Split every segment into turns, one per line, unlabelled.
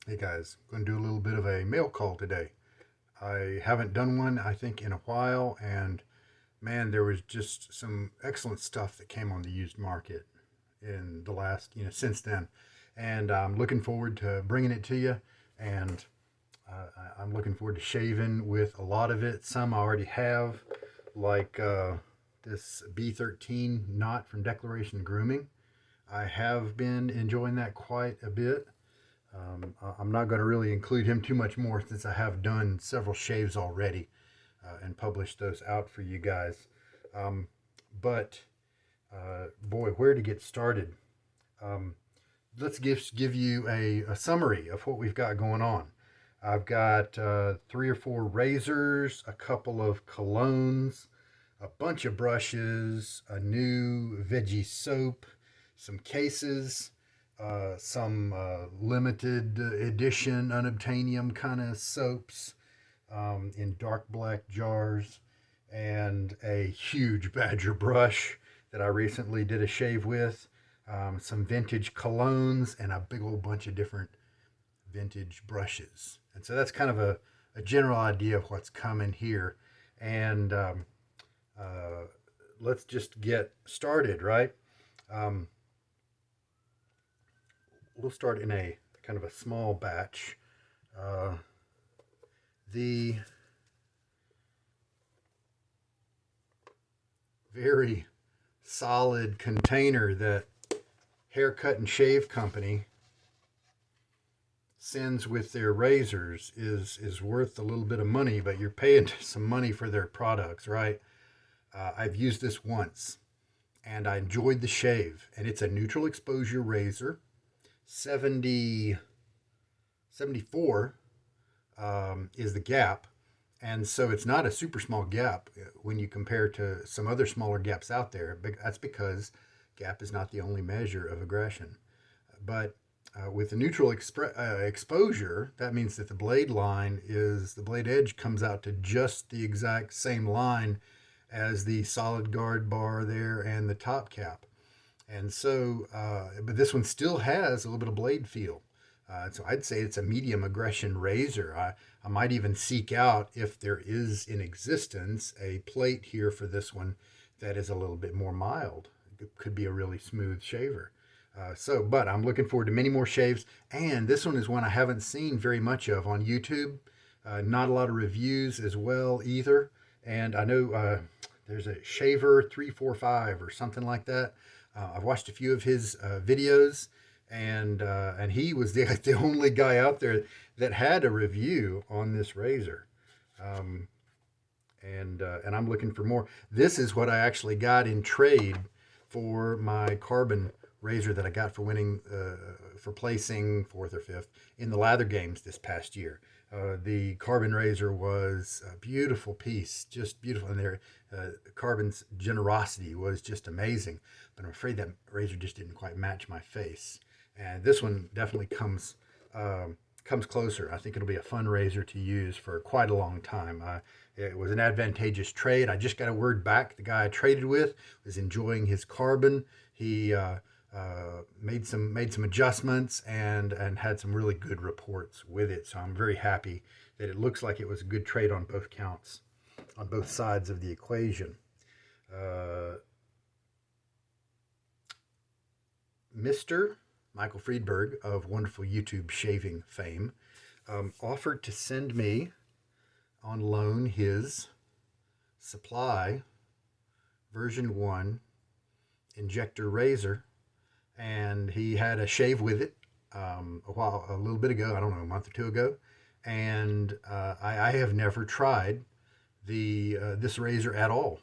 Hey guys, going to do a little bit of a mail call today. I haven't done one, I think, in a while, and man, there was just some excellent stuff that came on the used market in the last, since then. And I'm looking forward to bringing it to you, and I'm looking forward to shaving with a lot of it. Some I already have, like this B13 knot from Declaration Grooming. I have been enjoying that quite a bit. I'm not going to really include him too much more since I have done several shaves already and published those out for you guys. Um, but boy, where to get started? Um, let's give you a summary of what we've got going on. I've got 3 or 4 razors, a couple of colognes, a bunch of brushes, a new veggie soap, some cases, some limited edition unobtainium kind of soaps in dark black jars, and a huge badger brush that I recently did a shave with, some vintage colognes, and a big old bunch of different vintage brushes. And so that's kind of a general idea of what's coming here. And uh, let's just get started, right? Um, we'll start in a kind of a small batch. Uh, the very solid container that Haircut and Shave Company sends with their razors is worth a little bit of money, but you're paying some money for their products, right? I've used this once and I enjoyed the shave, and it's a neutral exposure razor, 70 74 is the gap. And so it's not a super small gap when you compare to some other smaller gaps out there. But that's because gap is not the only measure of aggression. But with the neutral exposure, that means that the blade edge comes out to just the exact same line as the solid guard bar there and the top cap. And so, but this one still has a little bit of blade feel. So I'd say it's a medium aggression razor. I might even seek out, if there is in existence, a plate here for this one that is a little bit more mild. It could be a really smooth shaver. But I'm looking forward to many more shaves. And this one is one I haven't seen very much of on YouTube. Not a lot of reviews as well either. And I know there's a Shaver 345 or something like that. I've watched a few of his videos, and he was the only guy out there that had a review on this razor. Um, and I'm looking for more. This is what I actually got in trade for my carbon razor that I got for winning, for placing fourth or fifth in the lather games this past year. The carbon razor was a beautiful piece, just beautiful. And carbon's generosity was just amazing. But I'm afraid that razor just didn't quite match my face. And this one definitely comes closer. I think it'll be a fun razor to use for quite a long time. It was an advantageous trade. I just got a word back. The guy I traded with was enjoying his carbon. He made some adjustments and had some really good reports with it. So I'm very happy that it looks like it was a good trade on both counts, on both sides of the equation. Mr. Michael Friedberg of wonderful YouTube shaving fame offered to send me on loan his supply version 1 Injector Razor, and he had a shave with it a little bit ago. I don't know, a month or two ago, and I have never tried this razor at all.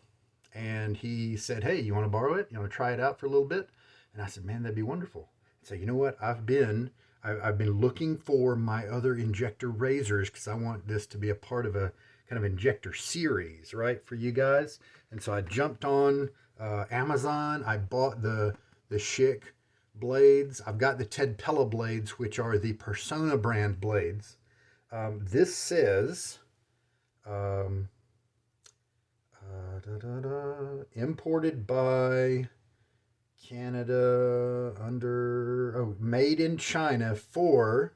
And he said, "Hey, you want to borrow it? You want to try it out for a little bit?" And I said, "Man, that'd be wonderful." So you know what? I've been looking for my other injector razors because I want this to be a part of a kind of injector series, right, for you guys. And so I jumped on Amazon. I bought the Schick blades. I've got the Ted Pella blades, which are the Persona brand blades. This says imported by Canada, made in China for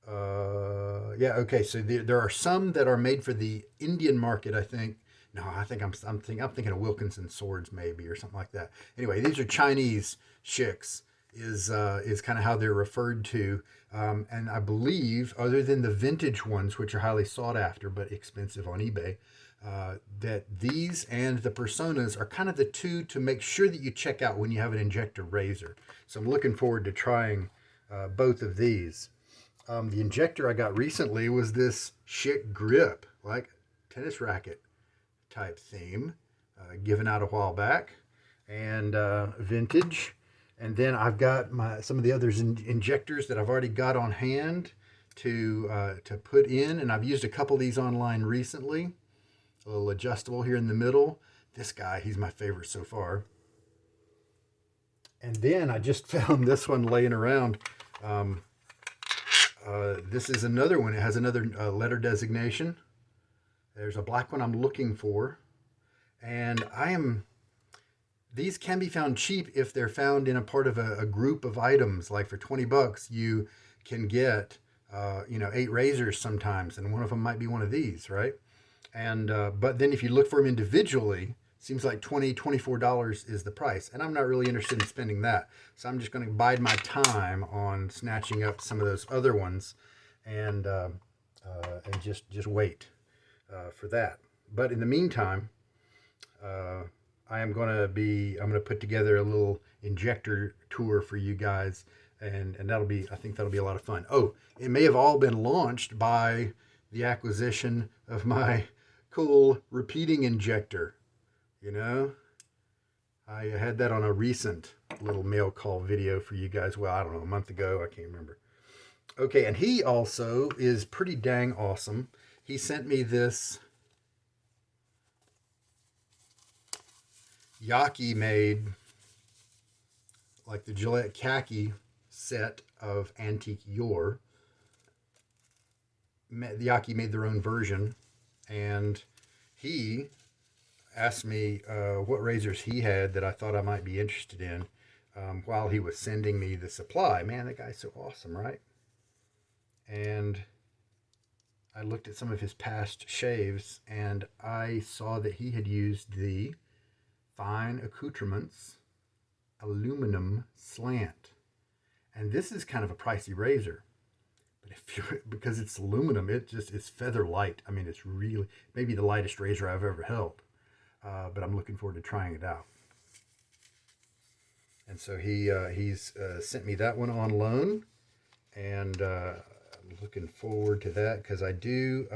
Yeah, okay. So there are some that are made for the Indian market, I think. No, I think I'm thinking of Wilkinson swords maybe or something like that. Anyway, these are Chinese Schicks is kind of how they're referred to. And I believe, other than the vintage ones, which are highly sought after but expensive on eBay, that these and the Personas are kind of the two to make sure that you check out when you have an Injector Razor. So I'm looking forward to trying both of these. The injector I got recently was this Schick grip, like tennis racket type theme, given out a while back, and vintage. And then I've got some of the others injectors that I've already got on hand to put in, and I've used a couple of these online recently. A little adjustable here in the middle. This guy, he's my favorite so far. And then I just found this one laying around. This is another one. It has another letter designation. There's a black one I'm looking for. And these can be found cheap if they're found in a part of a group of items. Like for 20 bucks, you can get, 8 razors sometimes. And one of them might be one of these, right? And, but then if you look for them individually, seems like $24 is the price, and I'm not really interested in spending that. So I'm just going to bide my time on snatching up some of those other ones, and just wait for that. But in the meantime, I'm going to put together a little injector tour for you guys, and I think that'll be a lot of fun. Oh, it may have all been launched by the acquisition of my cool repeating injector. I had that on a recent little mail call video for you guys. Well, I don't know, a month ago. I can't remember. Okay, and he also is pretty dang awesome. He sent me this Yaki made, like the Gillette khaki set of antique yore. The Yaki made their own version, and he asked me what razors he had that I thought I might be interested in while he was sending me the supply. Man, that guy's so awesome, right? And I looked at some of his past shaves, and I saw that he had used the Fine Accoutrements aluminum slant. And this is kind of a pricey razor. But because it's aluminum, it just is feather light. I mean, it's really maybe the lightest razor I've ever held. But I'm looking forward to trying it out. And so he's sent me that one on loan, and I'm looking forward to that because I do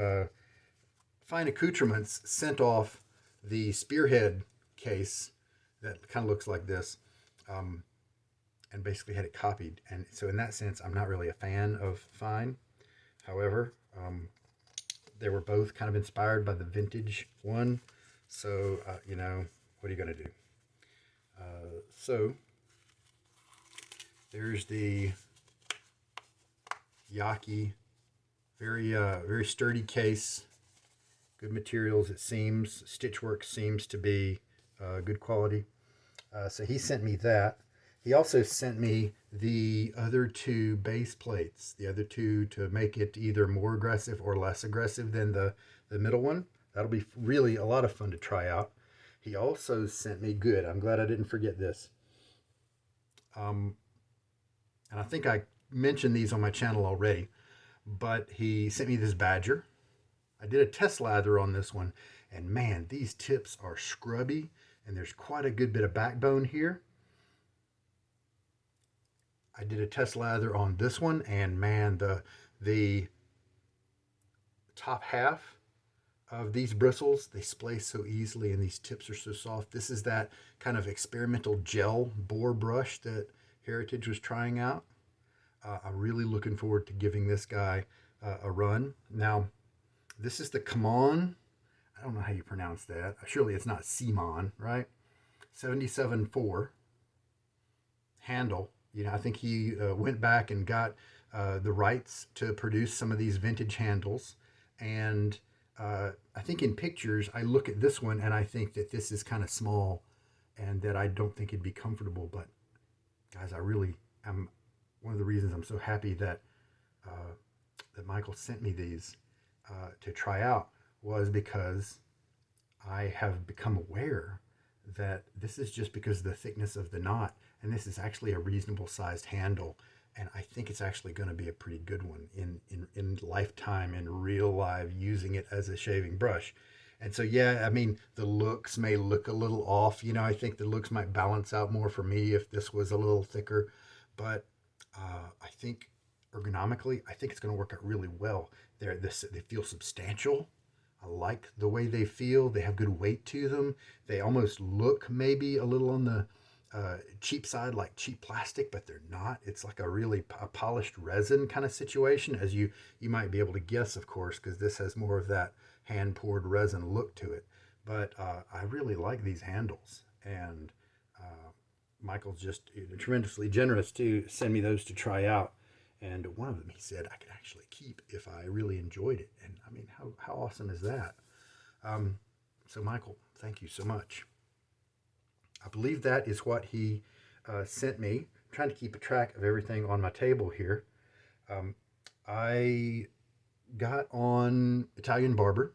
Fine Accoutrements sent off the spearhead case that kind of looks like this, and basically had it copied. And so in that sense, I'm not really a fan of Fine. However, they were both kind of inspired by the vintage one. So, what are you going to do? So, there's the Yaki. Very sturdy case. Good materials, it seems. Stitchwork seems to be good quality. So he sent me that. He also sent me the other two base plates. The other two to make it either more aggressive or less aggressive than the middle one. That'll be really a lot of fun to try out. He also sent me, good, I'm glad I didn't forget this. And I think I mentioned these on my channel already, but he sent me this Badger. I did a test lather on this one, and man, these tips are scrubby, and there's quite a good bit of backbone here. I did a test lather on this one, and man, the top half of these bristles, they splay so easily, and these tips are so soft. This is that kind of experimental gel boar brush that Heritage was trying out. I'm really looking forward to giving this guy a run. Now, this is the Kamon. I don't know how you pronounce that. Surely it's not Simon, right? 77.4 handle. I think he went back and got the rights to produce some of these vintage handles, and I think in pictures, I look at this one and I think that this is kind of small and that I don't think it'd be comfortable. But guys, I really am, one of the reasons I'm so happy that that Michael sent me these to try out was because I have become aware that this is just because of the thickness of the knot, and this is actually a reasonable sized handle. And I think it's actually going to be a pretty good one in lifetime, in real life, using it as a shaving brush. And so, yeah, I mean, the looks may look a little off. I think the looks might balance out more for me if this was a little thicker. But I think ergonomically, I think it's going to work out really well. They feel substantial. I like the way they feel. They have good weight to them. They almost look maybe a little on the cheap side, like cheap plastic, but they're not. It's like a really polished resin kind of situation, as you might be able to guess, of course, because this has more of that hand poured resin look to it. But I really like these handles, and Michael's just tremendously generous to send me those to try out. And one of them he said I could actually keep if I really enjoyed it. And I mean, how awesome is that? So, Michael, thank you so much. I believe that is what he sent me. I'm trying to keep a track of everything on my table here. I got on Italian Barber.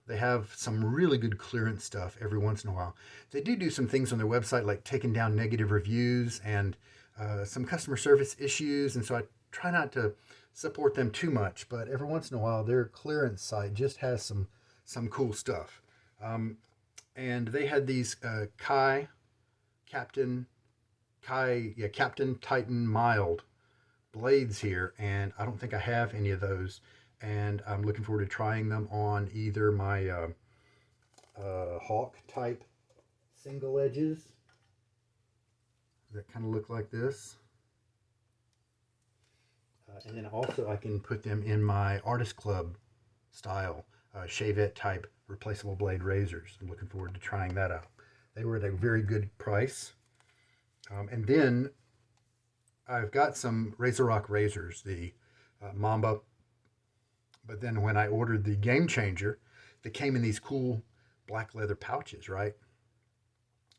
They have some really good clearance stuff every once in a while. They do some things on their website, like taking down negative reviews and some customer service issues. And so I try not to support them too much, but every once in a while, their clearance site just has some cool stuff. And they had these Captain Titan mild blades here, and I don't think I have any of those. And I'm looking forward to trying them on either my Hawk type single edges that kind of look like this. And then also I can put them in my Artist Club style shavette type replaceable blade razors. I'm looking forward to trying that out. They were at a very good price. And then I've got some RazorRock razors, the Mamba. But then when I ordered the Game Changer, they came in these cool black leather pouches, right?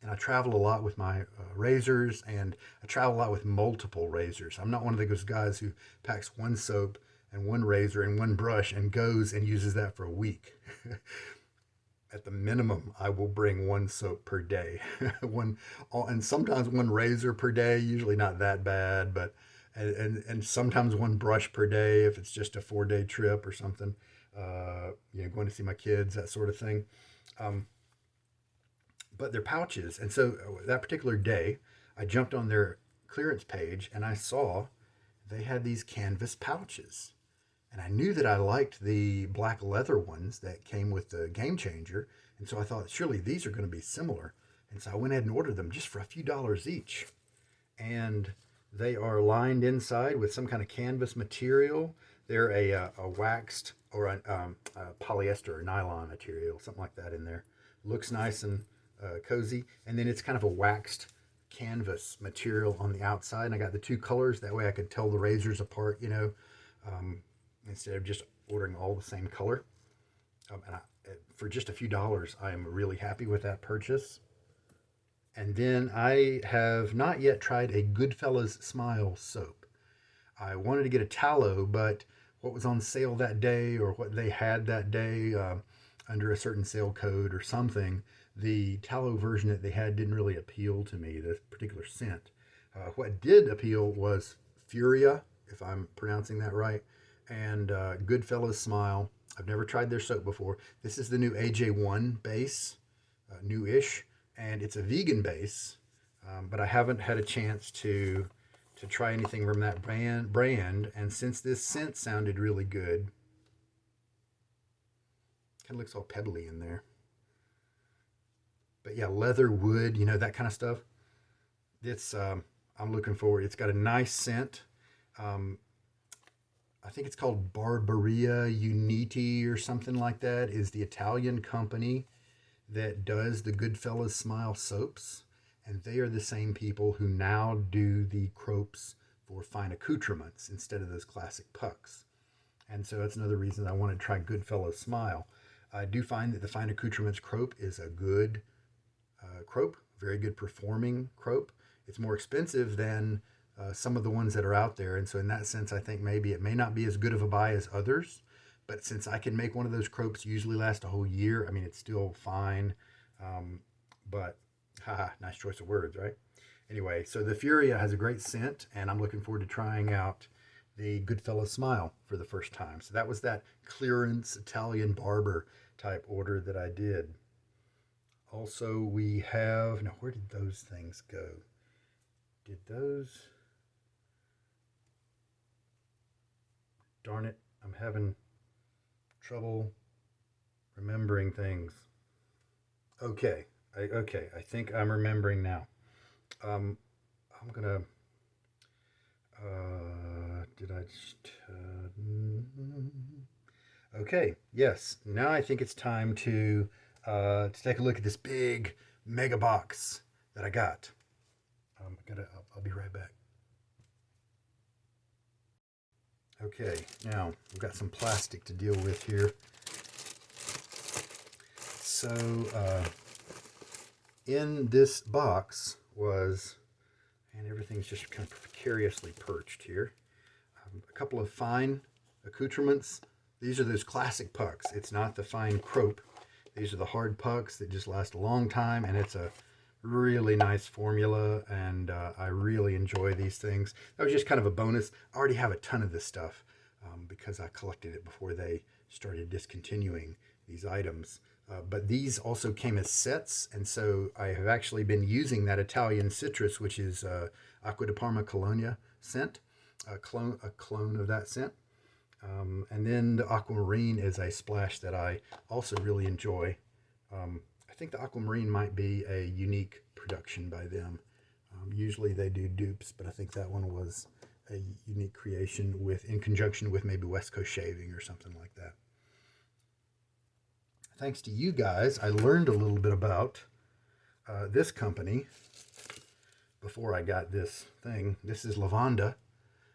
And I travel a lot with my razors, and I travel a lot with multiple razors. I'm not one of those guys who packs one soap and one razor and one brush and goes and uses that for a week. At the minimum, I will bring one soap per day, and sometimes one razor per day. Usually not that bad, but and sometimes one brush per day if it's just a 4-day trip or something. Going to see my kids, that sort of thing. But they're pouches, and so that particular day, I jumped on their clearance page and I saw they had these canvas pouches. And I knew that I liked the black leather ones that came with the Game Changer. And so I thought, surely these are going to be similar. And so I went ahead and ordered them just for a few dollars each. And they are lined inside with some kind of canvas material. They're a waxed or a polyester or nylon material, something like that in there. Looks nice and cozy. And then it's kind of a waxed canvas material on the outside. And I got the two colors. That way I could tell the razors apart, instead of just ordering all the same color. For just a few dollars, I am really happy with that purchase. And then I have not yet tried a Goodfellas Smile soap. I wanted to get a tallow, but what was on sale that day or what they had that day under a certain sale code or something, the tallow version that they had didn't really appeal to me, this particular scent. What did appeal was Furiah, if I'm pronouncing that right, and Goodfellas Smile. I've never tried their soap before. This is the new AJ1 base, new-ish, and it's a vegan base, but I haven't had a chance to try anything from that brand. And since this scent sounded really good, kind of looks all pebbly in there. But yeah, leather, wood, that kind of stuff. It's I'm looking forward. It's got a nice scent. I think it's called Barbaria Uniti or something like that, is the Italian company that does the Goodfellas Smile soaps. And they are the same people who now do the cropes for fine accoutrements instead of those classic pucks. And so that's another reason I want to try Goodfellas Smile. I do find that the fine accoutrements crope is a good crope, very good performing crope. It's more expensive than some of the ones that are out there. And so in that sense, I think maybe it may not be as good of a buy as others. But since I can make one of those croaks usually last a whole year, I mean, it's still fine. But, haha, nice choice of words, right? Anyway, so the Furiah has a great scent, and I'm looking forward to trying out the Goodfella Smile for the first time. So that was that clearance Italian barber type order that I did. Also, we have, now where did those things go? Did those, darn it, I'm having trouble remembering things. Okay, I think I'm remembering now. I'm gonna. Did I just? Okay, yes. Now I think it's time to take a look at this big mega box that I got. I'll be right back. Okay, now we've got some plastic to deal with here. So, in this box was, and everything's just kind of precariously perched here, a couple of fine accoutrements. These are those classic pucks. It's not the fine crope. These are the hard pucks that just last a long time, and it's a really nice formula, and I really enjoy these things. That was just kind of a bonus. I already have a ton of this stuff because I collected it before they started discontinuing these items. But these also came as sets, and so I have actually been using that Italian citrus, which is Acqua di Parma Colonia scent, a clone of that scent. And then the aquamarine is a splash that I also really enjoy. I think the aquamarine might be a unique production by them. Usually they do dupes, but I think that one was a unique creation in conjunction with maybe West Coast Shaving or something like that. Thanks to you guys, I learned a little bit about this company before I got this thing. This is lavanda,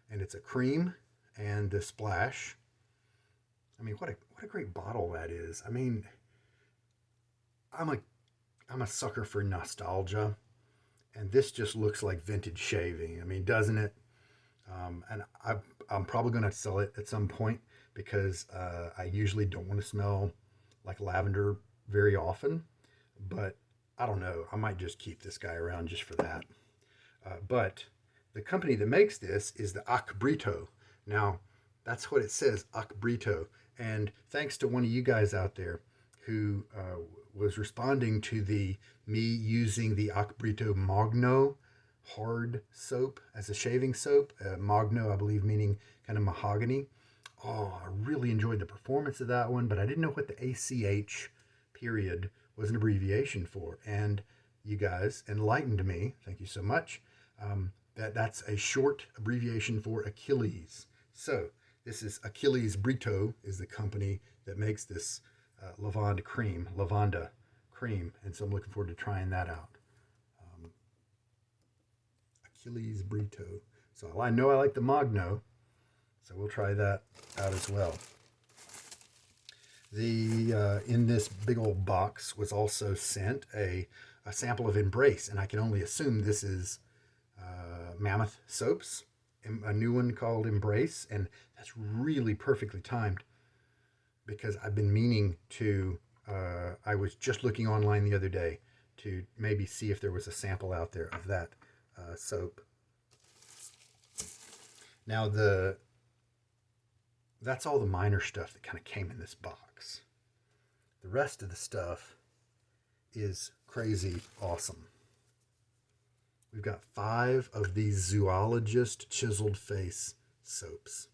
and it's a cream and the splash. I mean, what a great bottle that is. I mean, I'm a sucker for nostalgia, and this just looks like vintage shaving. I mean, doesn't it? And I'm probably going to sell it at some point because I usually don't want to smell like lavender very often, but I don't know. I might just keep this guy around just for that. But the company that makes this is the Acbrito. Now, that's what it says, Acbrito. And thanks to one of you guys out there who was responding to me using the Acbrito Magno hard soap as a shaving soap. Magno, I believe, meaning kind of mahogany. Oh, I really enjoyed the performance of that one, but I didn't know what the ACH period was an abbreviation for. And you guys enlightened me. Thank you so much. That's a short abbreviation for Achilles. So this is Achilles Brito is the company that makes this lavanda cream, and so I'm looking forward to trying that out. Achilles Brito. So I know I like the Magno, so we'll try that out as well. The in this big old box was also sent a sample of Embrace, and I can only assume this is Mammoth soaps, a new one called Embrace, and that's really perfectly timed because I've been meaning to. I was just looking online the other day to maybe see if there was a sample out there of that soap. Now that's all the minor stuff that kind of came in this box. The rest of the stuff is crazy awesome. We've got 5 of these Zoologist chiseled face soaps.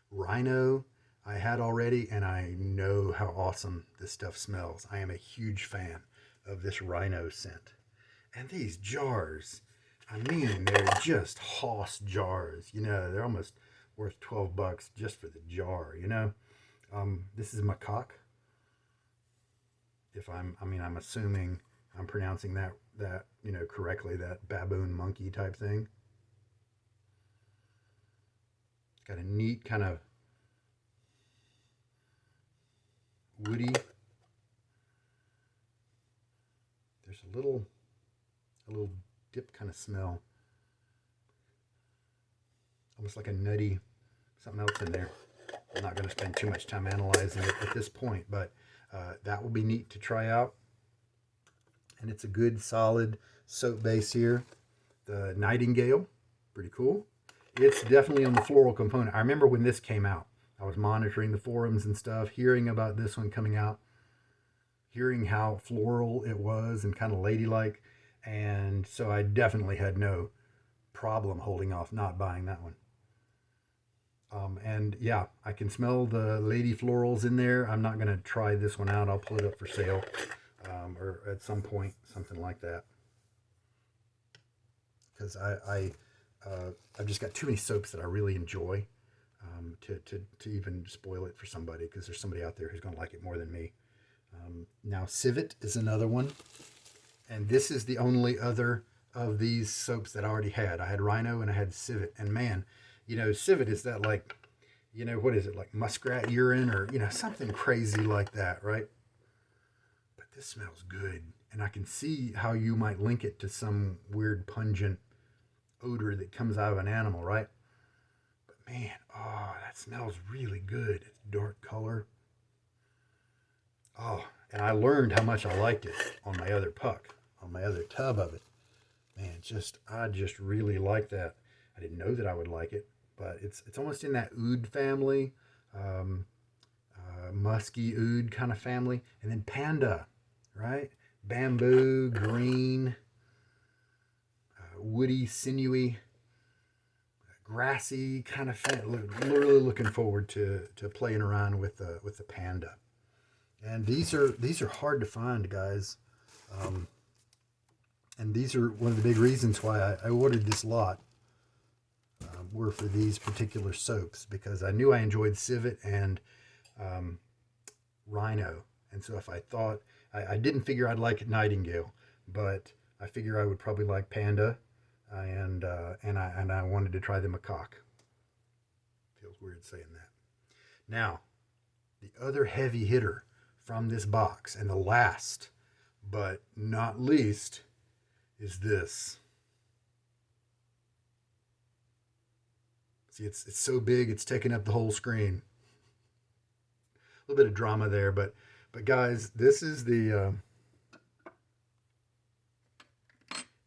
Rhino I had already, and I know how awesome this stuff smells. I am a huge fan of this Rhino scent. And these jars, I mean, they're just hoss jars. You know, they're almost worth $12 just for the jar, you know. This is macaque. I'm assuming I'm pronouncing that correctly, that baboon monkey type thing. It's got a neat kind of woody. There's a little dip kind of smell. almost like a nutty, something else in there. I'm not going to spend too much time analyzing it at this point, but that will be neat to try out. And it's a good solid soap base here. The Nightingale, pretty cool. It's definitely on the floral component. I remember when this came out, I was monitoring the forums and stuff, hearing about this one coming out, hearing how floral it was and kind of ladylike. And so I definitely had no problem holding off not buying that one. And yeah, I can smell the lady florals in there. I'm not going to try this one out. I'll pull it up for sale or at some point, something like that. Because I've just got too many soaps that I really enjoy to even spoil it for somebody, because there's somebody out there who's going to like it more than me. Now, Civet is another one. And this is the only other of these soaps that I already had. I had Rhino and I had Civet. And man, Civet is that like, what is it? Like muskrat urine or, something crazy like that, right? But this smells good. And I can see how you might link it to some weird pungent odor that comes out of an animal, right? But man, that smells really good. It's dark color. Oh, and I learned how much I liked it on my other puck, on my other tub of it. Man, I just really like that. I didn't know that I would like it, but it's almost in that oud family, musky oud kind of family. And then Panda, right? Bamboo, green, woody, sinewy, grassy kind of really looking forward to playing around with the Panda. And these are hard to find, guys. And these are one of the big reasons why I ordered this lot. Were for these particular soaps, because I knew I enjoyed Civet and Rhino. And so if I thought, I didn't figure I'd like Nightingale, but I figure I would probably like Panda, and I wanted to try the macaque. Feels weird saying that. Now, the other heavy hitter from this box, and the last but not least, is this. See, it's so big, it's taking up the whole screen. A little bit of drama there, but guys, this is the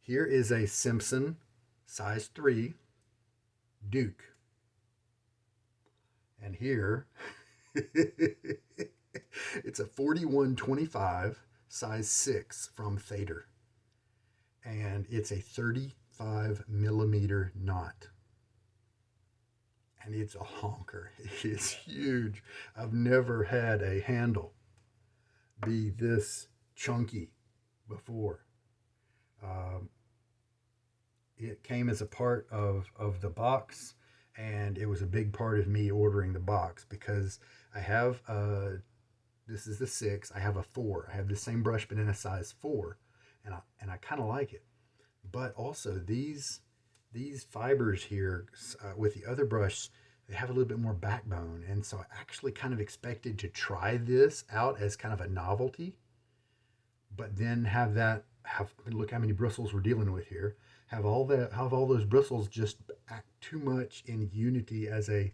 here is a Simpson size 3 Duke. And here it's a 4125 size 6 from Thader. And it's a 35 millimeter knot. And it's a honker. It is huge. I've never had a handle be this chunky before. It came as a part of the box, and it was a big part of me ordering the box, because I have this is the 6. I have a 4. I have the same brush but in a size 4, and I kind of like it. But also these fibers here with the other brush, they have a little bit more backbone, and so I actually kind of expected to try this out as kind of a novelty, but then have look how many bristles we're dealing with here. Have all those bristles just act too much in unity as a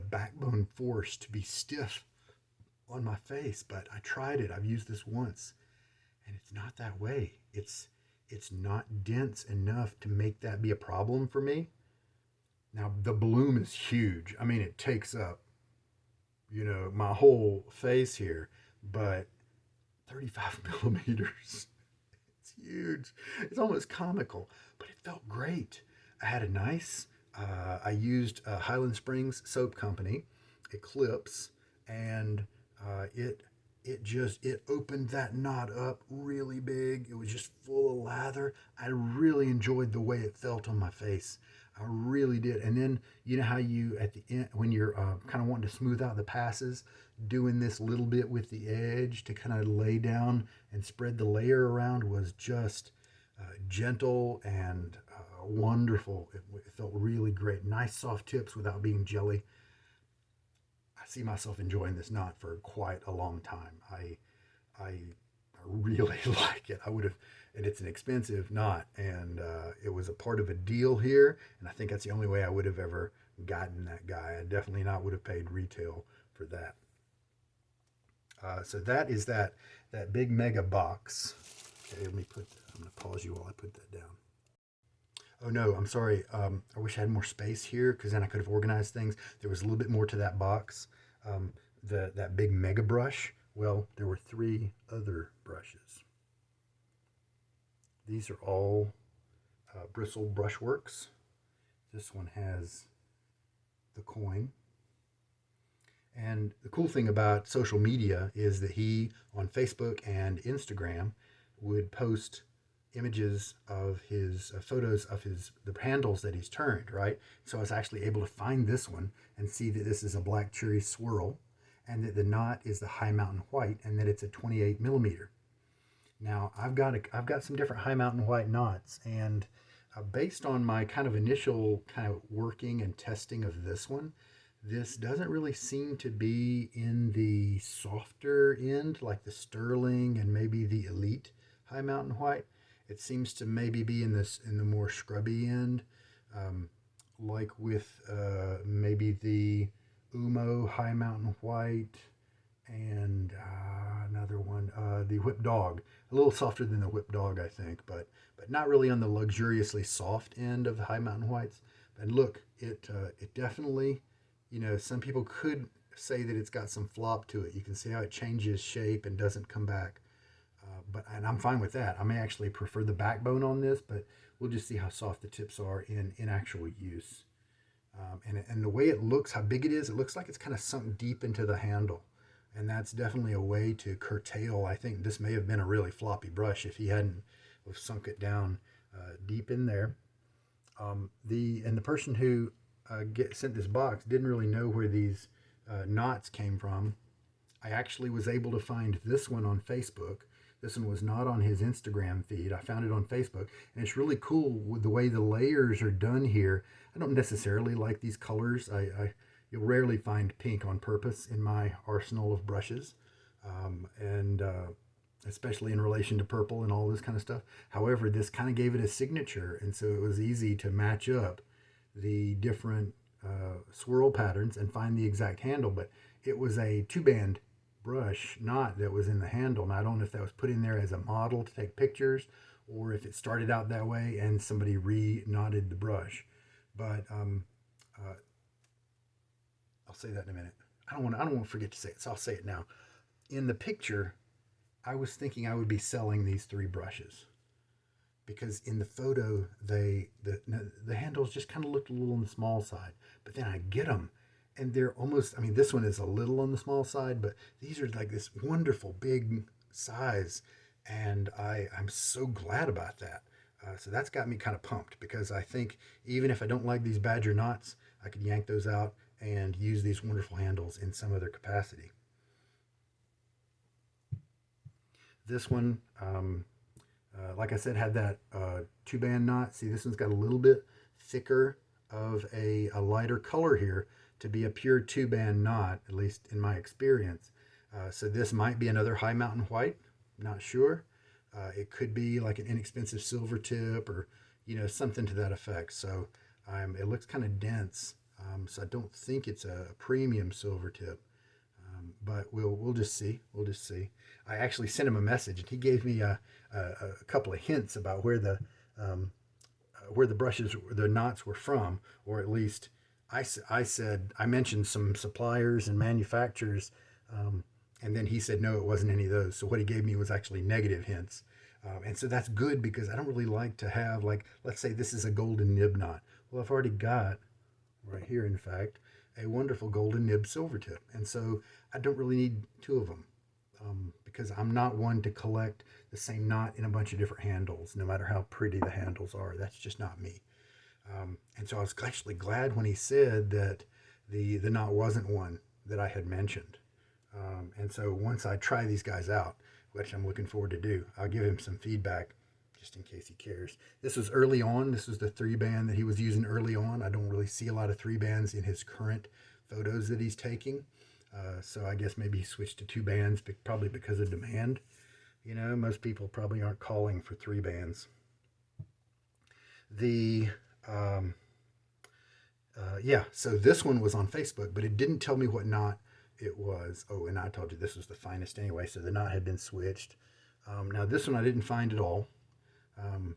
backbone force to be stiff on my face. But I tried it. I've used this once, and it's not that way. It's not dense enough to make that be a problem for me. Now, the bloom is huge. I mean, it takes up, my whole face here, but 35 millimeters. It's huge. It's almost comical, but it felt great. I had a nice, I used Highland Springs Soap Company, Eclipse, and it opened that knot up really big. It was just full of lather. I really enjoyed the way it felt on my face. I really did. And then, you know how you, at the end, when you're kind of wanting to smooth out the passes, doing this little bit with the edge to kind of lay down and spread the layer around was just gentle and wonderful. It felt really great. Nice soft tips without being jelly. I see myself enjoying this knot for quite a long time. I really like it. I would have, and it's an expensive knot, and it was a part of a deal here, and I think that's the only way I would have ever gotten that guy. I definitely not would have paid retail for that. So that is that big mega box. Okay, let me put. I'm gonna pause you while I put that down. Oh no, I'm sorry. I wish I had more space here because then I could have organized things. There was a little bit more to that box. Um, that big mega brush. Well, there were three other brushes. These are all bristle brushworks. This one has the coin. And the cool thing about social media is that he, on Facebook and Instagram, would post images of his photos of the handles that he's turned, right? So I was actually able to find this one and see that this is a black cherry swirl and that the knot is the high mountain white and that it's a 28 millimeter. Now I've got some different high mountain white knots, and based on my kind of initial kind of working and testing of this one, this doesn't really seem to be in the softer end like the sterling and maybe the elite high mountain white. It seems to maybe be in the more scrubby end, like with maybe the Umo high mountain white and another one, the whip dog, a little softer than the whip dog, I think, but not really on the luxuriously soft end of the high mountain whites. And look, it definitely, some people could say that it's got some flop to it. You can see how it changes shape and doesn't come back. And I'm fine with that. I may actually prefer the backbone on this, but we'll just see how soft the tips are in actual use. And the way it looks, how big it looks like it's kind of sunk deep into the handle. And that's definitely a way to curtail. I think this may have been a really floppy brush if he hadn't sunk it down deep in there. The person who sent this box didn't really know where these knots came from. I actually was able to find this one on Facebook. This one was not on his Instagram feed. I found it on Facebook, and it's really cool with the way the layers are done here. I don't necessarily like these colors. You'll rarely find pink on purpose in my arsenal of brushes, and especially in relation to purple and all this kind of stuff. However, this kind of gave it a signature, and so it was easy to match up the different swirl patterns and find the exact handle. But it was a two-band brush knot that was in the handle. And I don't know if that was put in there as a model to take pictures or if it started out that way and somebody re-knotted the brush. But I'll say that in a minute. I don't want to forget to say it, so I'll say it now. In the picture, I was thinking I would be selling these three brushes because in the photo, the handles just kind of looked a little on the small side. But then I get them and they're almost, this one is a little on the small side, but these are like this wonderful big size. And I'm so glad about that. So that's got me kind of pumped because I think even if I don't like these badger knots, I could yank those out and use these wonderful handles in some other capacity. This one, like I said, had that two-band knot. See, this one's got a little bit thicker of a lighter color here to be a pure two-band knot, at least in my experience. So this might be another high mountain white, not sure. It could be like an inexpensive silver tip or, something to that effect. So it looks kind of dense. So I don't think it's a premium silver tip. But we'll just see. We'll just see. I actually sent him a message, and he gave me a couple of hints about where the brushes, the knots were from, or at least I mentioned some suppliers and manufacturers, and then he said no, it wasn't any of those. So what he gave me was actually negative hints, and so that's good because I don't really like to have, like, let's say this is a golden nib knot. Well, I've already got right here, in fact, a wonderful golden nib silver tip, and so I don't really need two of them. Because I'm not one to collect the same knot in a bunch of different handles, no matter how pretty the handles are. That's just not me. And so I was actually glad when he said that the knot wasn't one that I had mentioned. And so once I try these guys out, which I'm looking forward to do, I'll give him some feedback just in case he cares. This was early on. This was the 3-band that he was using early on. I don't really see a lot of 3-bands in his current photos that he's taking. So I guess maybe he switched to 2 bands, probably because of demand. Most people probably aren't calling for 3 bands. The Yeah, so this one was on Facebook, but it didn't tell me what knot it was. Oh, and I told you this was the finest anyway, so the knot had been switched. Now, this one I didn't find at all, um,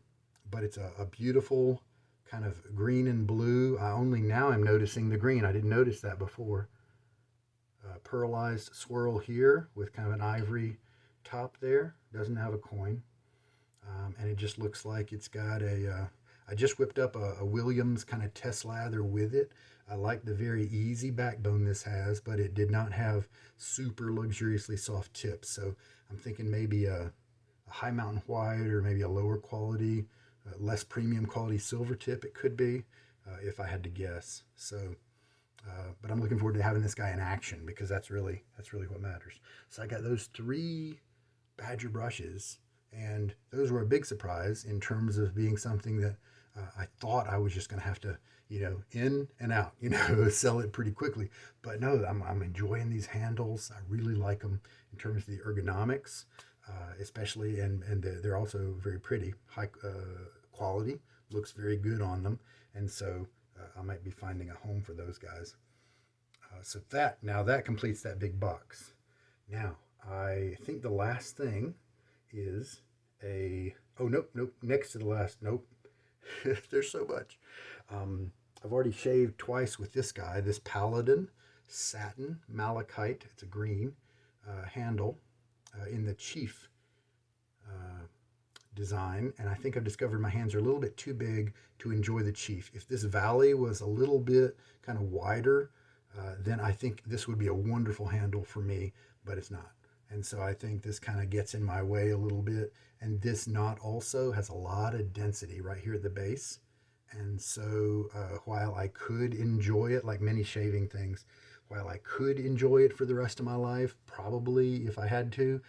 but it's a beautiful kind of green and blue. I only now am noticing the green. I didn't notice that before. Pearlized swirl here with kind of an ivory top there. Doesn't have a coin. And it just looks like it's got I just whipped up a Williams kind of test lather with it. I like the very easy backbone this has, but it did not have super luxuriously soft tips. So I'm thinking maybe a high mountain white or maybe a lower quality, less premium quality silver tip it could be, if I had to guess. So, but I'm looking forward to having this guy in action because that's really what matters. So I got those 3 Badger brushes, and those were a big surprise in terms of being something that I thought I was just going to have to, in and out, sell it pretty quickly. But no, I'm enjoying these handles. I really like them in terms of the ergonomics, especially, and they're also very pretty, high quality, looks very good on them. And so I might be finding a home for those guys. So that completes that big box. Now, I think the last thing is nope, next to the last, nope. There's so much. I've already shaved twice with this guy, this Paladin Satin Malachite. It's a green handle in the Chief design, and I think I've discovered my hands are a little bit too big to enjoy the Chief. If this Valley was a little bit kind of wider, then I think this would be a wonderful handle for me, but it's not. And so I think this kind of gets in my way a little bit. And this knot also has a lot of density right here at the base. And so while I could enjoy it, like many shaving things, while I could enjoy it for the rest of my life, probably if I had to,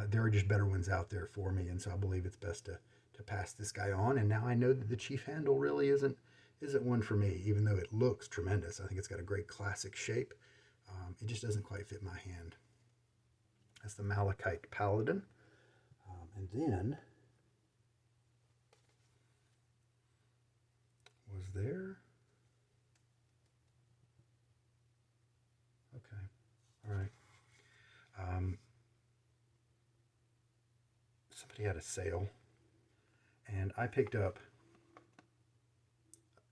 there are just better ones out there for me. And so I believe it's best to pass this guy on. And now I know that the Chief handle really isn't one for me, even though it looks tremendous. I think it's got a great classic shape. It just doesn't quite fit my hand. That's the Malachite Paladin. And then was there? Okay. All right. Somebody had a sale, and I picked up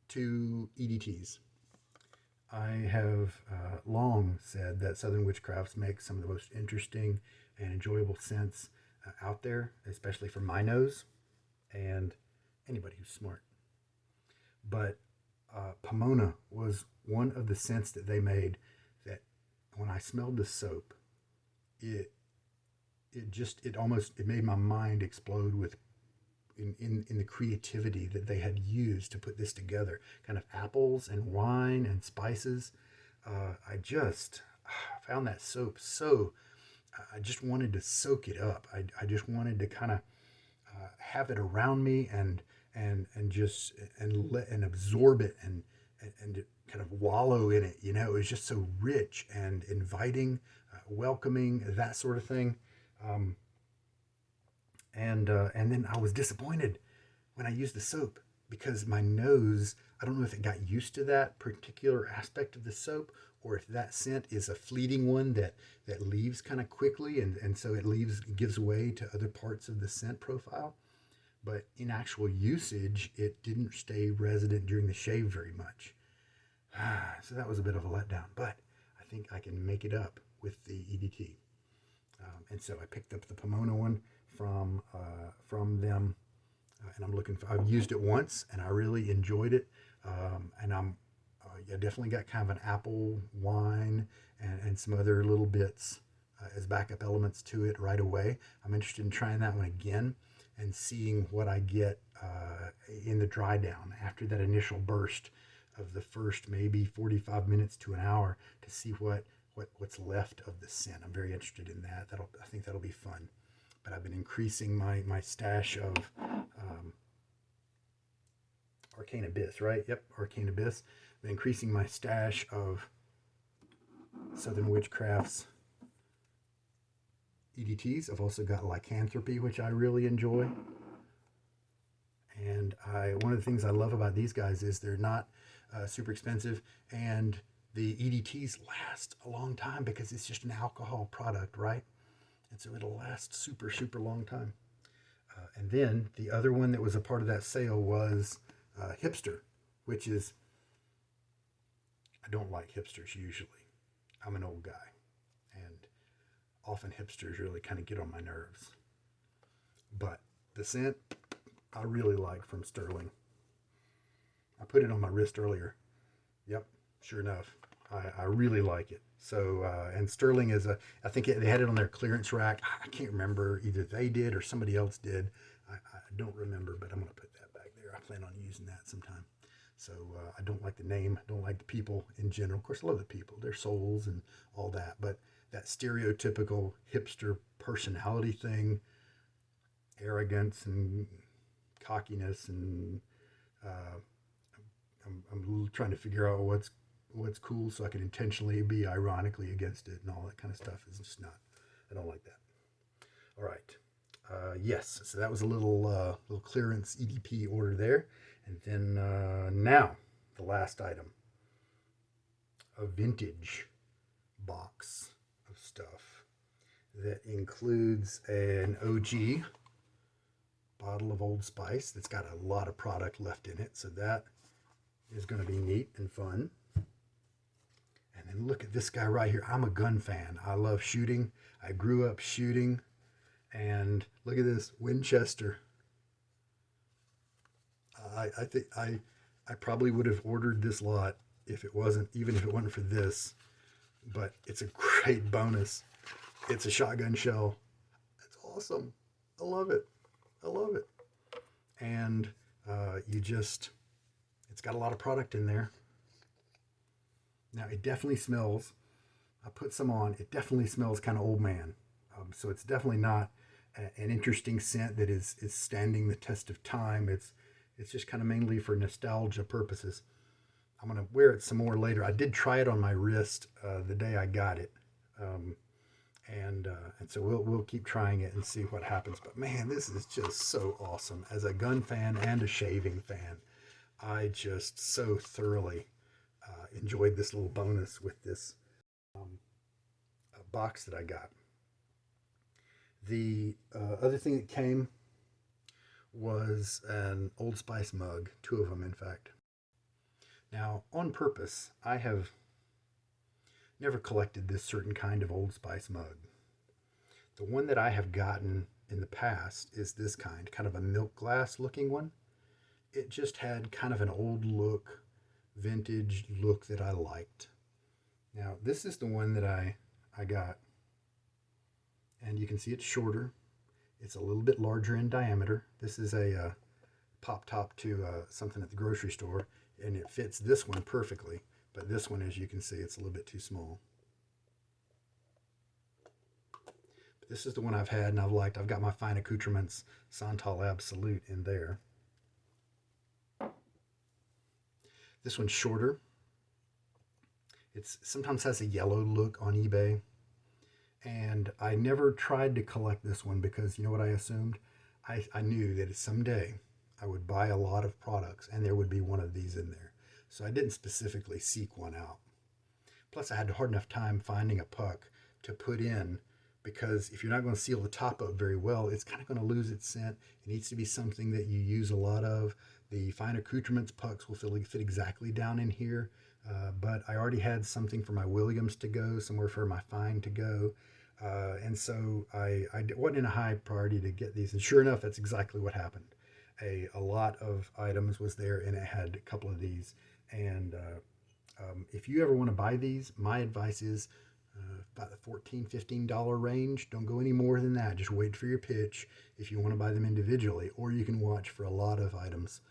2 EDTs. I have long said that Southern Witchcrafts makes some of the most interesting and enjoyable scents out there, especially for my nose and anybody who's smart. But Pomona was one of the scents that they made that when I smelled the soap, it made my mind explode with in the creativity that they had used to put this together. Kind of apples and wine and spices. I just found that soap so. I just wanted to soak it up. I just wanted to kind of have it around me and absorb it and kind of wallow in it. It was just so rich and inviting, welcoming, that sort of thing. And then I was disappointed when I used the soap because my nose, I don't know if it got used to that particular aspect of the soap or if that scent is a fleeting one that leaves kind of quickly and so it gives way to other parts of the scent profile. But in actual usage, it didn't stay resident during the shave very much. So that was a bit of a letdown, but I think I can make it up with the EDT. And so I picked up the Pomona one from them, and I've used it once, and I really enjoyed it. And I definitely got kind of an apple wine and some other little bits as backup elements to it right away. I'm interested in trying that one again and seeing what I get in the dry down after that initial burst of the first maybe 45 minutes to an hour to see what's left of the scent. I'm very interested in that. I think that'll be fun. But I've been increasing my stash of Arcane Abyss, right? Yep, Arcane Abyss. I've been increasing my stash of Southern Witchcrafts EDTs. I've also got Lycanthropy, which I really enjoy. And one of the things I love about these guys is they're not super expensive, and the EDTs last a long time because it's just an alcohol product, right? And so it'll last super, super long time. And then the other one that was a part of that sale was Hipster, which is, I don't like hipsters usually. I'm an old guy, and often hipsters really kind of get on my nerves. But the scent I really like from Sterling. I put it on my wrist earlier. Yep, sure enough, I really like it. So, and Sterling is I think they had it on their clearance rack. I can't remember, either they did or somebody else did. I don't remember, but I'm going to put that back there. I plan on using that sometime. So I don't like the name. I don't like the people in general. Of course, I love the people, their souls and all that. But that stereotypical hipster personality thing, arrogance and cockiness, and I'm trying to figure out what's cool so I can intentionally be ironically against it and all that kind of stuff. Is just not. I don't like that. All right. Yes. So that was a little clearance EDP order there, and then now the last item, a vintage box of stuff that includes an OG bottle of Old Spice that's got a lot of product left in it. So that is going to be neat and fun. And then look at this guy right here. I'm a gun fan. I love shooting. I grew up shooting. And look at this, Winchester. I think I probably would have ordered this lot even if it wasn't for this. But it's a great bonus. It's a shotgun shell. It's awesome. I love it. I love it. And it's got a lot of product in there. Now it definitely smells. I put some on. It definitely smells kind of old man. So it's definitely not an interesting scent that is standing the test of time. It's just kind of mainly for nostalgia purposes. I'm gonna wear it some more later. I did try it on my wrist the day I got it, and so we'll keep trying it and see what happens. But man, this is just so awesome. As a gun fan and a shaving fan, I just so thoroughly enjoyed this little bonus with this box that I got. The other thing that came was an Old Spice mug, 2 of them, in fact. Now, on purpose, I have never collected this certain kind of Old Spice mug. The one that I have gotten in the past is this kind of a milk glass looking one. It just had kind of an old look, vintage look that I liked. Now, this is the one that I got. And you can see it's shorter. It's a little bit larger in diameter. This is a pop top to something at the grocery store, and it fits this one perfectly. But this one, as you can see, it's a little bit too small. But this is the one I've had and I've liked. I've got my fine accoutrements Santal Absolute in there. This one's shorter. It sometimes has a yellow look on eBay. And I never tried to collect this one because you know what I assumed? I knew that someday I would buy a lot of products and there would be one of these in there. So I didn't specifically seek one out. Plus I had a hard enough time finding a puck to put in, because if you're not going to seal the top up very well, it's kind of going to lose its scent. It needs to be something that you use a lot of. The fine accoutrements pucks will fit exactly down in here. But I already had something for my Williams to go, somewhere for my fine to go. And so I wasn't in a high priority to get these. And sure enough, that's exactly what happened. A lot of items was there, and it had a couple of these. And if you ever want to buy these, my advice is about the $14, $15 range. Don't go any more than that. Just wait for your pitch if you want to buy them individually. Or you can watch for a lot of items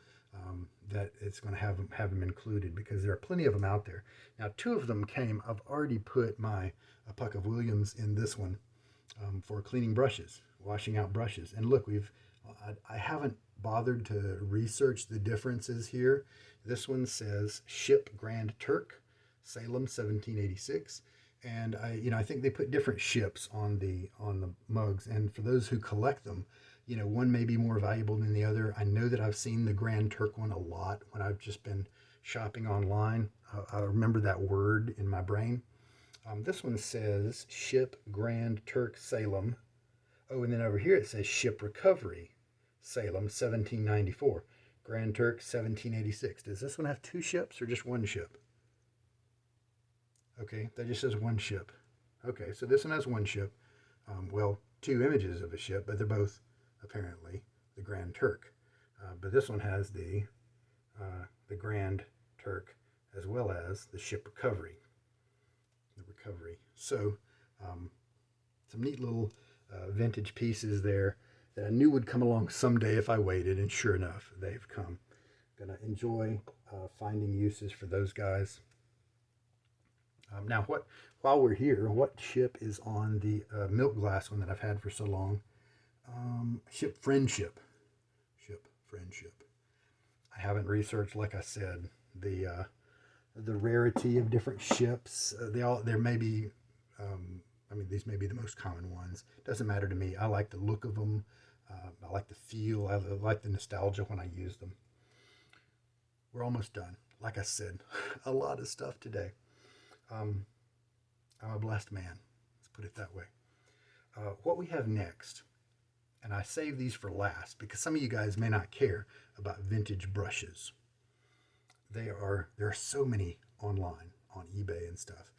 that it's going to have them included, because there are plenty of them out there. Now, 2 of them came. I've already put a puck of Williams in this one for cleaning brushes, washing out brushes. And look, I haven't bothered to research the differences here. This one says Ship Grand Turk, Salem, 1786. And I think they put different ships on the mugs. And for those who collect them, one may be more valuable than the other. I know that I've seen the Grand Turk one a lot when I've just been shopping online. I remember that word in my brain. This one says ship Grand Turk Salem. Oh, and then over here it says ship recovery Salem 1794. Grand Turk 1786. Does this one have two ships or just one ship? Okay, that just says one ship. Okay, so this one has one ship. Well, two images of a ship, but they're both apparently the Grand Turk. But this one has the Grand Turk as well as the ship recovery. The recovery. So some neat little vintage pieces there that I knew would come along someday if I waited, and sure enough, they've come. Gonna enjoy finding uses for those guys. Now, while we're here, what ship is on the milk glass one that I've had for so long? Ship Friendship. Ship Friendship. I haven't researched, like I said, the rarity of different ships. There may be, these may be the most common ones. Doesn't matter to me. I like the look of them. I like the feel. I like the nostalgia when I use them. We're almost done. Like I said, a lot of stuff today. I'm a blessed man. Let's put it that way. What we have next, and I save these for last because some of you guys may not care about vintage brushes. There are so many online on eBay and stuff,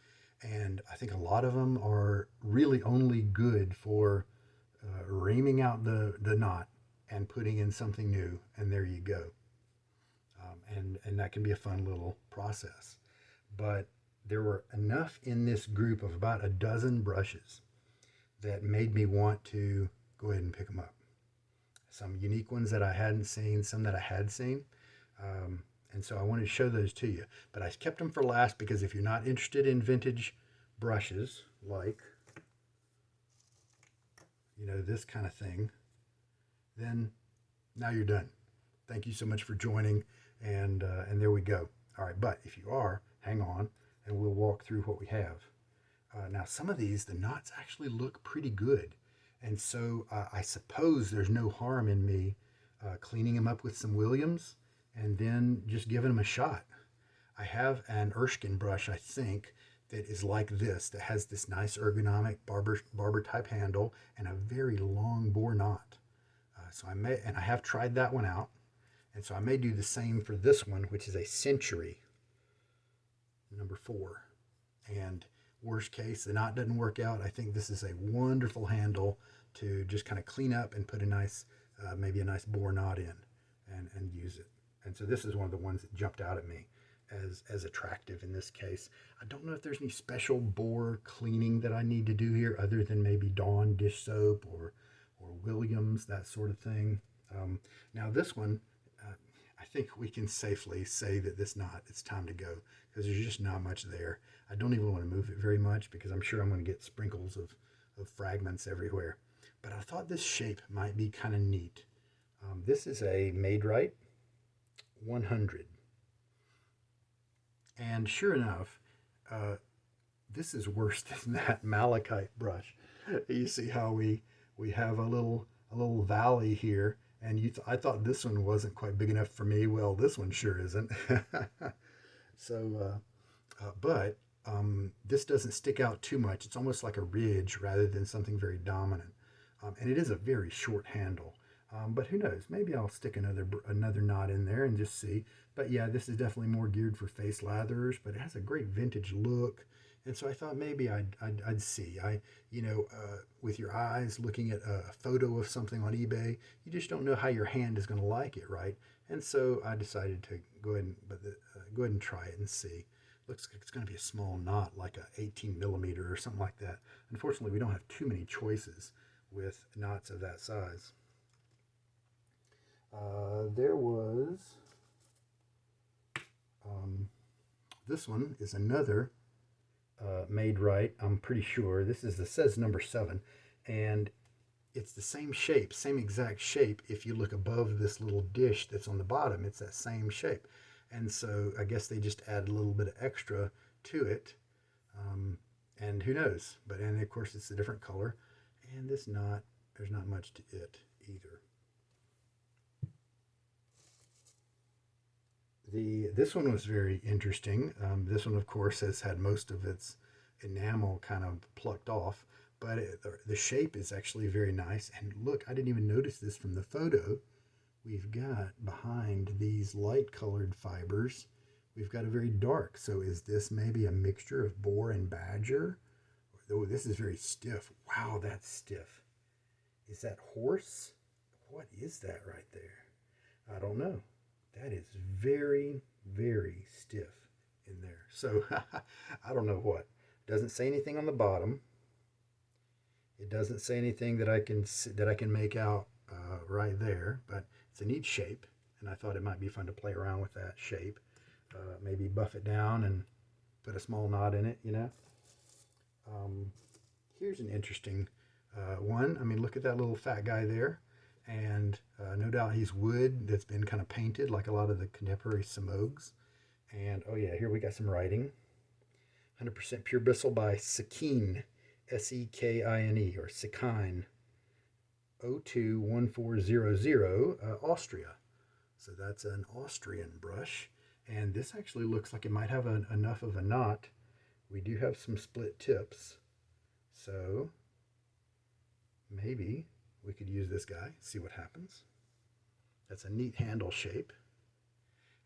and I think a lot of them are really only good for reaming out the knot and putting in something new, and there you go. And that can be a fun little process. But there were enough in this group of about a dozen brushes that made me want to go ahead and pick them up. Some unique ones that I hadn't seen, some that I had seen. And so I wanted to show those to you. But I kept them for last because if you're not interested in vintage brushes, like, this kind of thing, then now you're done. Thank you so much for joining. And there we go. All right, but if you are, hang on, and we'll walk through what we have. Now, some of these, the knots actually look pretty good. And so I suppose there's no harm in me cleaning them up with some Williams and then just giving them a shot. I have an Erskine brush, I think, that is like this, that has this nice ergonomic barber type handle and a very long bore knot. I have tried that one out. And so I may do the same for this one, which is a Century, number 4. And worst case, the knot doesn't work out. I think this is a wonderful handle to just kind of clean up and put a nice, maybe a nice bore knot in and use it. And so this is one of the ones that jumped out at me as attractive in this case. I don't know if there's any special bore cleaning that I need to do here other than maybe Dawn dish soap or Williams, that sort of thing. Now this one, I think we can safely say that this knot, it's time to go because there's just not much there. I don't even want to move it very much because I'm sure I'm going to get sprinkles of fragments everywhere. But I thought this shape might be kind of neat. This is a Made Rite 100. And sure enough, this is worse than that malachite brush. You see how we have a little valley here. And I thought this one wasn't quite big enough for me. Well, this one sure isn't. But this doesn't stick out too much. It's almost like a ridge rather than something very dominant. And it is a very short handle. But who knows? Maybe I'll stick another knot in there and just see. But yeah, this is definitely more geared for face latherers, but it has a great vintage look. And so I thought maybe I'd see. With your eyes looking at a photo of something on eBay, you just don't know how your hand is going to like it, right? And so I decided to go ahead and try it and see. Looks like it's going to be a small knot, like a 18 millimeter or something like that. Unfortunately, we don't have too many choices with knots of that size. There was this one is another Made Rite. I'm pretty sure this says number 7, and it's the same shape, same exact shape. If you look above this little dish that's on the bottom, it's that same shape. And so I guess they just add a little bit of extra to it, and who knows? And of course it's a different color, and there's not much to it either. This one was very interesting. This one, of course, has had most of its enamel kind of plucked off, but the shape is actually very nice. And look, I didn't even notice this from the photo. We've got behind these light colored fibers, we've got a very dark. So is this maybe a mixture of boar and badger? Oh, this is very stiff. Wow, that's stiff. Is that horse? What is that right there? I don't know. That is very, very stiff in there. So I don't know what. It doesn't say anything on the bottom. It doesn't say anything that I can make out right there, but it's a neat shape, and I thought it might be fun to play around with that shape. Maybe buff it down and put a small knot in it, you know. Here's an interesting one. I mean, look at that little fat guy there. And no doubt he's wood that's been kind of painted like a lot of the contemporary Simogs. And oh yeah, here we got some writing. 100% pure bristle by Sekine, Sekine, or Sekine, 021400, Austria. So that's an Austrian brush. And this actually looks like it might have enough of a knot. We do have some split tips. So maybe we could use this guy, see what happens. That's a neat handle shape.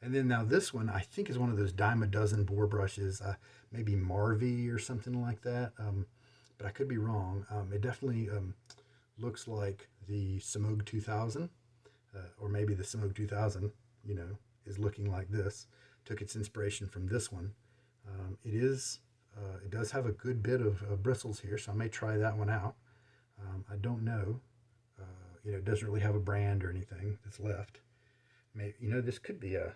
And then now this one, I think, is one of those dime a dozen boar brushes, maybe Marvy or something like that. But I could be wrong. It definitely looks like the Simog 2000, or maybe the Simog 2000, you know, is looking like this. Took its inspiration from this one. It does have a good bit of bristles here, so I may try that one out. I don't know. It doesn't really have a brand or anything that's left. Maybe, this could be a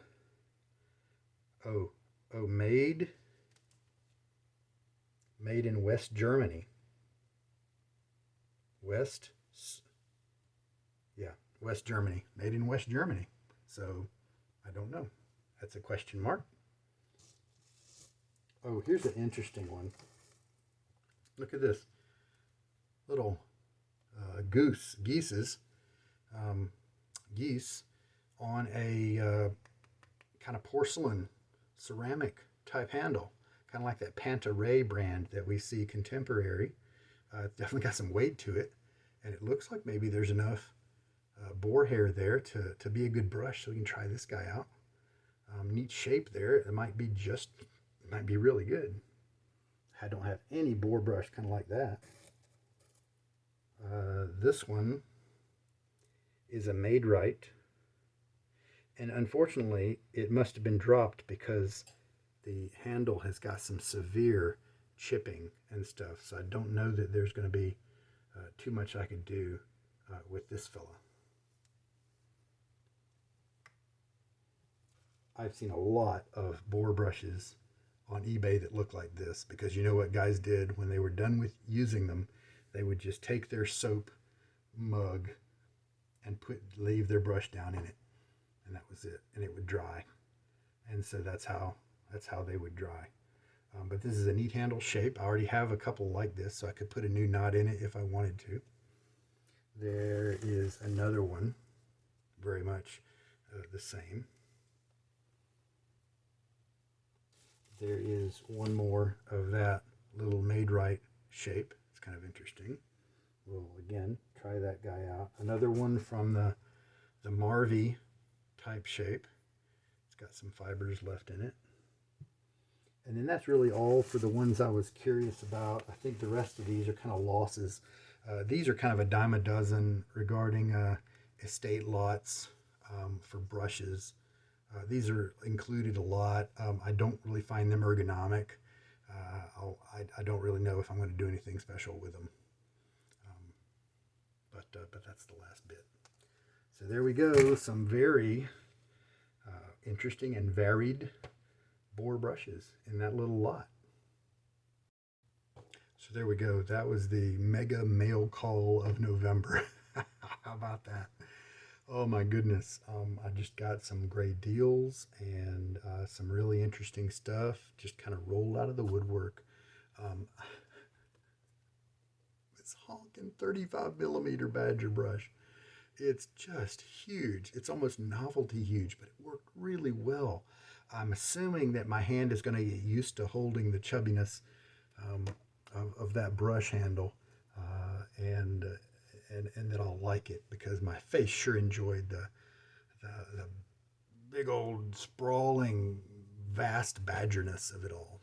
made in West Germany. West Germany. Made in West Germany. So I don't know. That's a question mark. Oh, here's an interesting one. Look at this little geese on a kind of porcelain ceramic type handle, kind of like that Pantaray brand that we see contemporary. It's definitely got some weight to it, and it looks like maybe there's enough boar hair there to be a good brush, so we can try this guy out. Neat shape there. It might be really good. I don't have any boar brush kind of like that. This one is a Made Rite, and unfortunately it must have been dropped because the handle has got some severe chipping and stuff, so I don't know that there's going to be too much I could do with this fella. I've seen a lot of boar brushes on eBay that look like this, because you know what guys did when they were done with using them? They would just take their soap mug and leave their brush down in it, and that was it, and it would dry. And so that's how they would dry. But this is a neat handle shape. I already have a couple like this, so I could put a new knot in it if I wanted to. There is another one, very much the same. There is one more of that little Made Rite shape. It's kind of interesting. We'll again try that guy out. Another one from the Marvy type shape. It's got some fibers left in it. And then that's really all for the ones I was curious about. I think the rest of these are kind of losses. These are kind of a dime a dozen regarding estate lots for brushes. These are included a lot. I don't really find them ergonomic. I don't really know if I'm going to do anything special with them. But that's the last bit. So there we go. Some very interesting and varied boar brushes in that little lot. So there we go. That was the mega mail call of November. How about that? Oh my goodness. I just got some great deals and some really interesting stuff just kind of rolled out of the woodwork. This honking 35 millimeter Badger brush. It's just huge. It's almost novelty huge, but it worked really well. I'm assuming that my hand is going to get used to holding the chubbiness um, of that brush handle, and that I'll like it because my face sure enjoyed the big old sprawling vast badgerness of it all.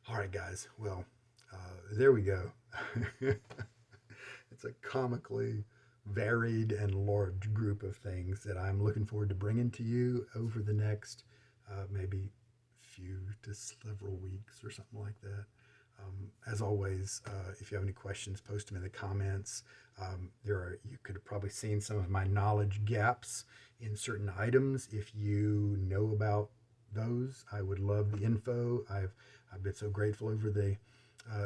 All right, guys. Well, there we go. It's a comically varied and large group of things that I'm looking forward to bringing to you over the next maybe few to several weeks or something like that. As always, if you have any questions, post them in the comments. You could have probably seen some of my knowledge gaps in certain items. If you know about those, I would love the info. I've been so grateful over the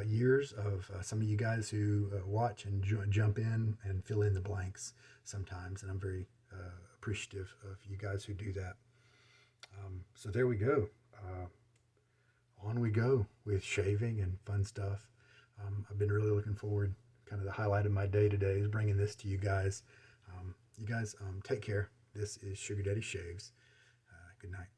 years of some of you guys who watch and jump in and fill in the blanks sometimes, and I'm very appreciative of you guys who do that. So there we go. On we go with shaving and fun stuff. I've been really looking forward. Kind of the highlight of my day today is bringing this to you guys. You guys take care. This is Sugar Daddy Shaves. Good night.